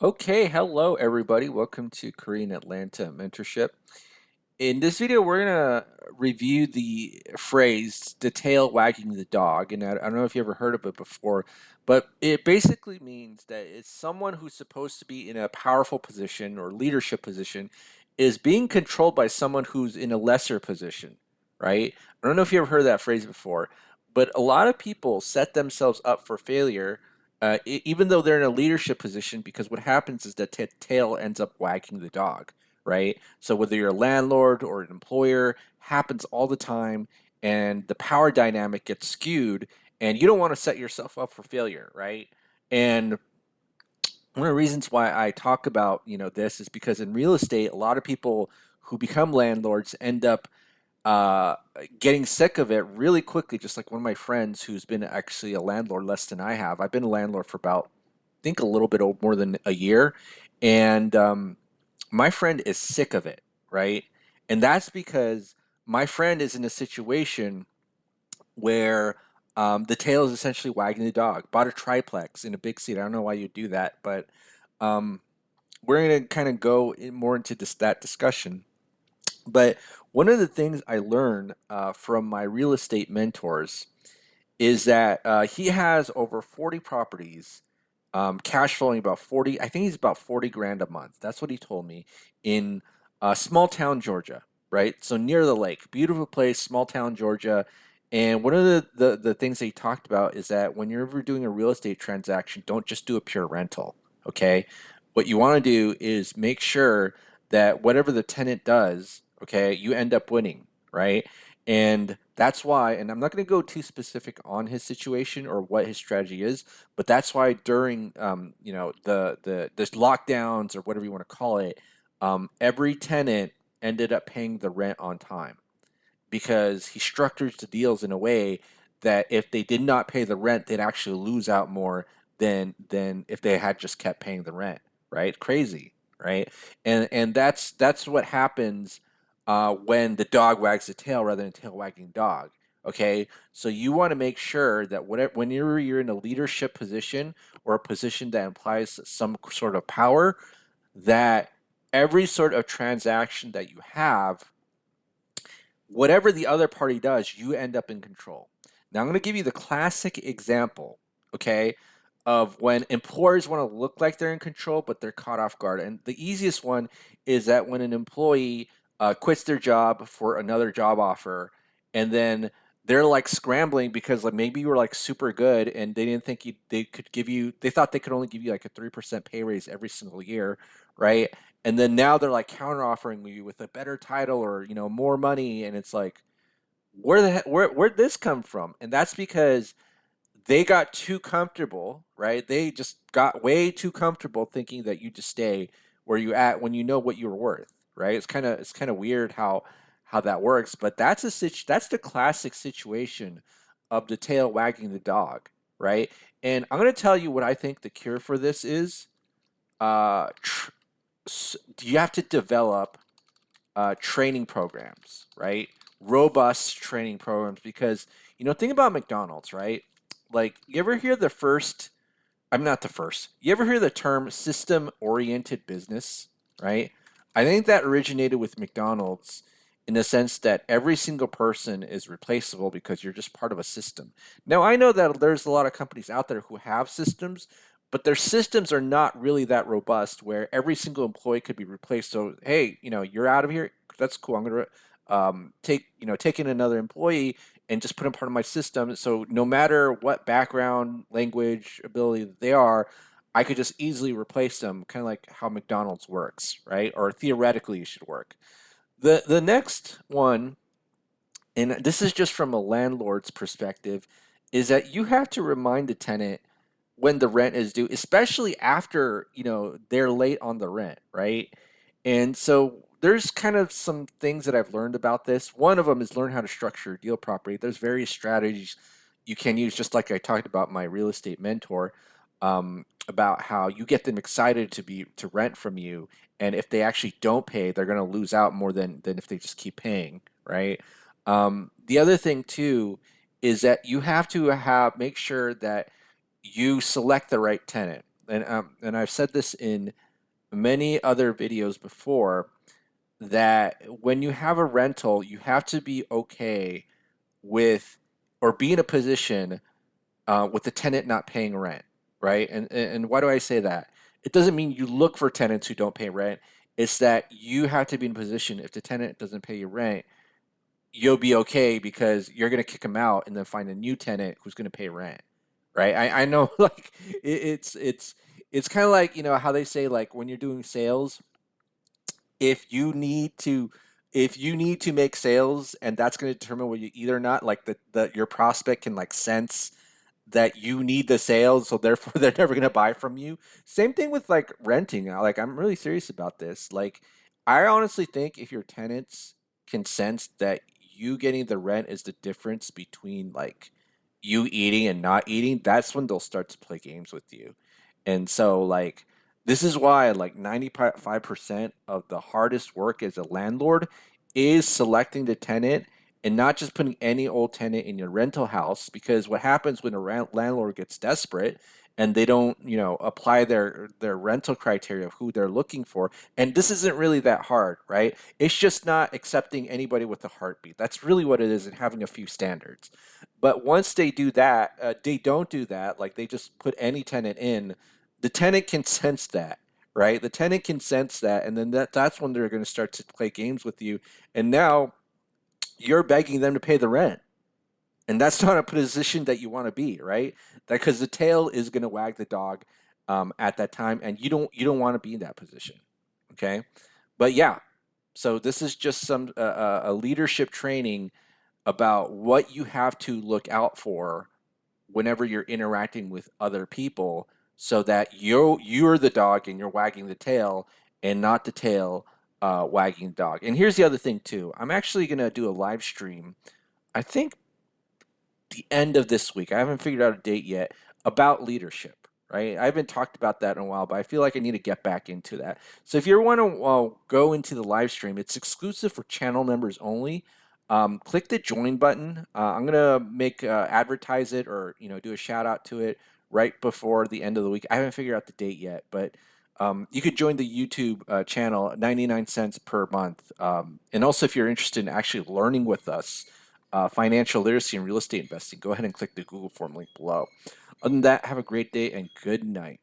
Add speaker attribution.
Speaker 1: Okay, hello everybody. Welcome to Korean Atlanta Mentorship. In this video, we're gonna review the phrase "the tail wagging the dog," and I don't know if you ever heard of it before, but it basically means that it's someone who's supposed to be in a powerful position or leadership position is being controlled by someone who's in a lesser position, right? I don't know if you ever heard that phrase before, but a lot of people set themselves up for failure, even though they're in a leadership position, because what happens is that tail ends up wagging the dog, right? So whether you're a landlord or an employer, happens all the time, and the power dynamic gets skewed, and you don't want to set yourself up for failure, right? And one of the reasons why I talk about this is because in real estate, a lot of people who become landlords end up uh, getting sick of it really quickly. Just like one of my friends who's been actually a landlord less than I have. I've been a landlord for about, I think, a little bit more than a year, and my friend is sick of it, right? And that's because my friend is in a situation where the tail is essentially wagging the dog. Bought a triplex in a big city. I don't know why you do that, but um, we're going to kind of go more into that discussion. But one of the things I learned from my real estate mentors is that he has over 40 properties, cash flowing about 40. I think he's about 40 grand a month. That's what he told me in small town Georgia, right? So near the lake, beautiful place, small town Georgia. And one of the things that he talked about is that when you're ever doing a real estate transaction, don't just do a pure rental, okay? What you want to do is make sure that whatever the tenant does, okay, you end up winning, right? And that's why, and I'm not going to go too specific on his situation or what his strategy is, but that's why during the lockdowns or whatever you want to call it, every tenant ended up paying the rent on time because he structures the deals in a way that if they did not pay the rent, they'd actually lose out more than if they had just kept paying the rent. Right? Crazy, right? And that's what happens when the dog wags the tail rather than tail wagging dog. Okay, so you want to make sure that whatever when you're in a leadership position or a position that implies some sort of power, that every sort of transaction that you have, whatever the other party does, you end up in control. Now, I'm going to give you the classic example, okay, of when employers want to look like they're in control, but they're caught off guard. And the easiest one is that when an employee quits their job for another job offer, and then they're like scrambling because like maybe you were like super good and they didn't think they could give you, they thought they could only give you like a 3% pay raise every single year, right? And then now they're like counter offering you with a better title or more money, and it's like, where'd this come from? And that's because they got too comfortable, right? They just got way too comfortable thinking that you just stay where you at when you know what you're worth, right? It's kind of weird how that works, but that's the classic situation of the tail wagging the dog, right? And I'm gonna tell you what I think the cure for this is. Tr- you have to develop training programs, right? Robust training programs because think about McDonald's, right? Like, you ever hear the first? I'm not the first. You ever hear the term system-oriented business, right? I think that originated with McDonald's in the sense that every single person is replaceable because you're just part of a system. Now, I know that there's a lot of companies out there who have systems, but their systems are not really that robust where every single employee could be replaced. So, hey, you're out of here. That's cool. I'm going to take in another employee and just put them part of my system. So no matter what background, language, ability that they are, I could just easily replace them, kind of like how McDonald's works, right? Or theoretically it should work. The next one, and this is just from a landlord's perspective, is that you have to remind the tenant when the rent is due, especially after, they're late on the rent, right? And so there's kind of some things that I've learned about this. One of them is learn how to structure a deal properly. There's various strategies you can use, just like I talked about my real estate mentor, about how you get them excited to rent from you, and if they actually don't pay, they're going to lose out more than if they just keep paying, right? The other thing too is that you have to have make sure that you select the right tenant. and I've said this in many other videos before, that when you have a rental, you have to be okay with, or be in a position with the tenant not paying rent, right? And why do I say that? It doesn't mean you look for tenants who don't pay rent. It's that you have to be in a position, if the tenant doesn't pay you rent, you'll be okay because you're going to kick them out and then find a new tenant who's going to pay rent, right? I know, like it's kind of like, how they say, like, when you're doing sales, if you need to if you need to make sales, and that's going to determine whether you either or not, like, the your prospect can, like, sense that you need the sales, so therefore they're never going to buy from you. Same thing with, like, renting. Like, I'm really serious about this. Like, I honestly think if your tenants can sense that you getting the rent is the difference between, like, you eating and not eating, that's when they'll start to play games with you. And so, like, this is why, like, 95% of the hardest work as a landlord is selecting the tenant, and not just putting any old tenant in your rental house. Because what happens when a landlord gets desperate and they don't, apply their rental criteria of who they're looking for, and this isn't really that hard, right? It's just not accepting anybody with a heartbeat. That's really what it is, and having a few standards. But once they do that, they don't do that. Like, they just put any tenant in. The tenant can sense that, right? The tenant can sense that, and then that's when they're going to start to play games with you. And now you're begging them to pay the rent. And that's not a position that you want to be, right? Because the tail is going to wag the dog at that time, and you don't want to be in that position. Okay, but yeah, so this is just some a leadership training about what you have to look out for whenever you're interacting with other people, so that you're the dog and you're wagging the tail, and not the tail wagging the dog. And here's the other thing too. I'm actually gonna do a live stream, I think, the end of this week. I haven't figured out a date yet, about leadership, right? I haven't talked about that in a while, but I feel like I need to get back into that. So if you want to go into the live stream, it's exclusive for channel members only. Click the join button. I'm gonna make advertise it, or do a shout out to it right before the end of the week. I haven't figured out the date yet, but you could join the YouTube channel, 99 cents per month. And also, if you're interested in actually learning with us financial literacy and real estate investing, go ahead and click the Google form link below. Other than that, have a great day and good night.